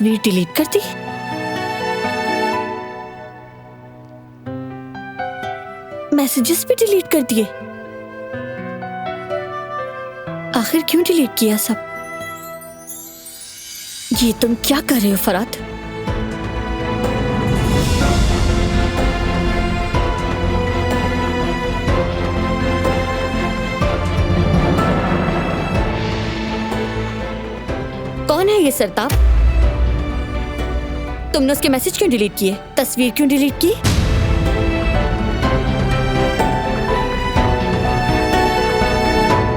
तस्वीर डिलीट कर दी? मैसेजेस भी डिलीट कर दिए? आखिर क्यों डिलीट किया सब? ये तुम क्या कर रहे हो फरात? कौन है ये सरताप? तुमने उसके मैसेज क्यों डिलीट किए? तस्वीर क्यों डिलीट की?